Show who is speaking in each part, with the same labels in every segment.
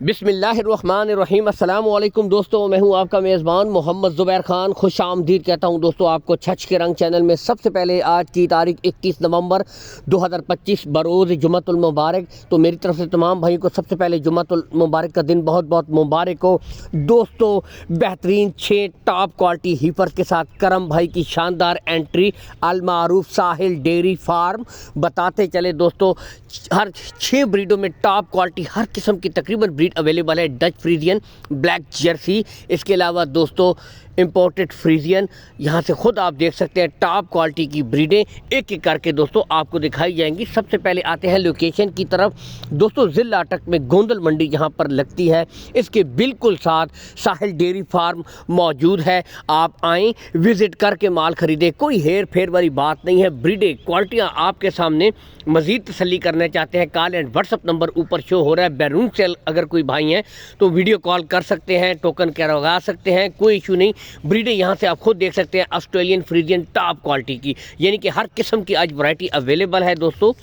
Speaker 1: बिस्मिल्लाहिर्रहमानिर्रहीम। अस्सलाम वालेकुम दोस्तों, मैं हूं आपका मेज़बान मोहम्मद ज़ुबैर खान। खुश आमदीद कहता हूं दोस्तों आपको छछ के रंग चैनल में। सबसे पहले आज की तारीख 21 नवंबर 2025 बरोज़ जुम्मतुल मुबारक। तो मेरी तरफ से तमाम भाइयों को सबसे पहले जुम्मतुल मुबारक का दिन बहुत बहुत मुबारक हो दोस्तों। बेहतरीन 6 टॉप क्वालिटी हीपर के साथ करम भाई की शानदार एंट्री अल मारूफ साहिल डेयरी फार्म। बताते चले दोस्तों, हर 6 ब्रीडों में टॉप क्वालिटी हर किस्म की तकरीबन ब्रीड अवेलेबल है। डच फ्रीजियन, ब्लैक जर्सी, इसके अलावा दोस्तों इंपोर्टेड फ्रीजियन, यहाँ से ख़ुद आप देख सकते हैं टॉप क्वालिटी की ब्रीडें एक एक करके दोस्तों आपको दिखाई जाएंगी। सबसे पहले आते हैं लोकेशन की तरफ दोस्तों। ज़िला अटक में गोंदल मंडी यहाँ पर लगती है, इसके बिल्कुल साथ साहिल डेयरी फार्म मौजूद है। आप आएँ, विज़िट करके माल ख़रीदें, कोई हेर फेर वाली बात नहीं है। ब्रीडें क्वालिटियाँ आपके सामने। मज़ीद तसल्ली करना चाहते हैं, कॉल एंड व्हाट्सअप नंबर ऊपर शो हो रहा है। बैरून से अगर कोई भाई हैं तो वीडियो कॉल कर सकते हैं, टोकन करवा सकते हैं, कोई इशू नहीं। ब्रीडें यहाँ से आप खुद देख सकते हैं ऑस्ट्रेलियन फ्रीजियन टॉप क्वालिटी की, यानी कि हर किस्म की आज वैरायटी अवेलेबल है दोस्तों।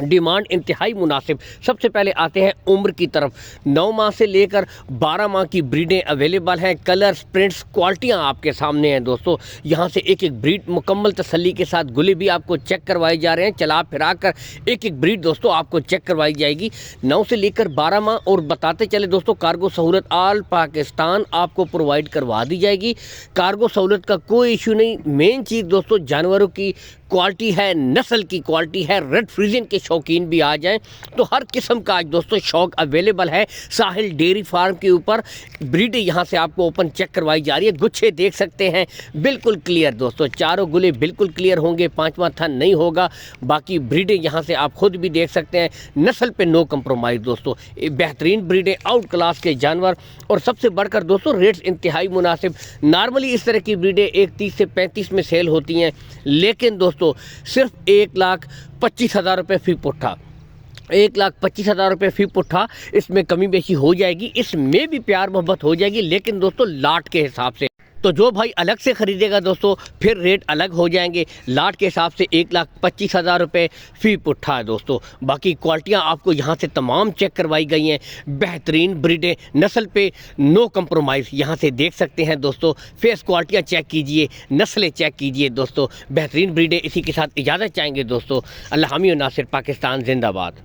Speaker 1: डिमांड इंतहाई मुनासिब। सबसे पहले आते हैं उम्र की तरफ। 9 माह से लेकर 12 माह की ब्रीडें अवेलेबल हैं। कलर्स, प्रिंट्स, क्वालिटियाँ आपके सामने हैं दोस्तों। यहाँ से एक एक ब्रीड मुकम्मल तसल्ली के साथ गुले भी आपको चेक करवाए जा रहे हैं। चला फिरा कर एक एक ब्रीड दोस्तों आपको चेक करवाई जाएगी 9 से लेकर 12 माह। और बताते चले दोस्तों, कार्गो सहूलत आल पाकिस्तान आपको प्रोवाइड करवा दी जाएगी। कार्गो सहूलत का कोई इशू नहीं। मेन चीज़ दोस्तों जानवरों की क्वालिटी है, नस्ल की क्वालिटी है। रेड फ्रीजियन के शौकीन भी आ जाएं तो हर किस्म का आज दोस्तों शौक अवेलेबल है साहिल डेयरी फार्म के ऊपर। ब्रीडें यहाँ से आपको ओपन चेक करवाई जा रही है। गुच्छे देख सकते हैं बिल्कुल क्लियर दोस्तों, चारों गुले बिल्कुल क्लियर होंगे, 5वां थन नहीं होगा। बाकी ब्रीडें यहाँ से आप खुद भी देख सकते हैं। नस्ल पे नो कंप्रोमाइज़ दोस्तों, बेहतरीन ब्रीडें, आउट क्लास के जानवर। और सबसे बढ़कर दोस्तों रेट्स इंतहाई मुनासिब। नॉर्मली इस तरह की ब्रीडें 31 से 35 में सेल होती हैं, लेकिन दोस्तों सिर्फ 1,25,000 रुपये फ़ी पुट्ठा, 1,25,000 रुपये फ़ी पुट्ठा। इसमें कमी बेशी हो जाएगी, इसमें भी प्यार मोहब्बत हो जाएगी, लेकिन दोस्तों लाट के हिसाब से। तो जो भाई अलग से ख़रीदेगा दोस्तों फिर रेट अलग हो जाएंगे। लाट के हिसाब से 1,25,000 रुपये फ़ी पुट्ठा है दोस्तों। बाकी क्वालिटियाँ आपको यहाँ से तमाम चेक करवाई गई हैं। बेहतरीन ब्रीडें, नस्ल पे नो कंप्रोमाइज़ यहाँ से देख सकते हैं दोस्तों। फेस क्वालिटियाँ चेक कीजिए, नस्लें चेक कीजिए दोस्तों। बेहतरीन ब्रीडें। इसी के साथ इजाज़त चाहेंगे दोस्तों। अल्लाह हामी और नासिर, पाकिस्तान जिंदाबाद।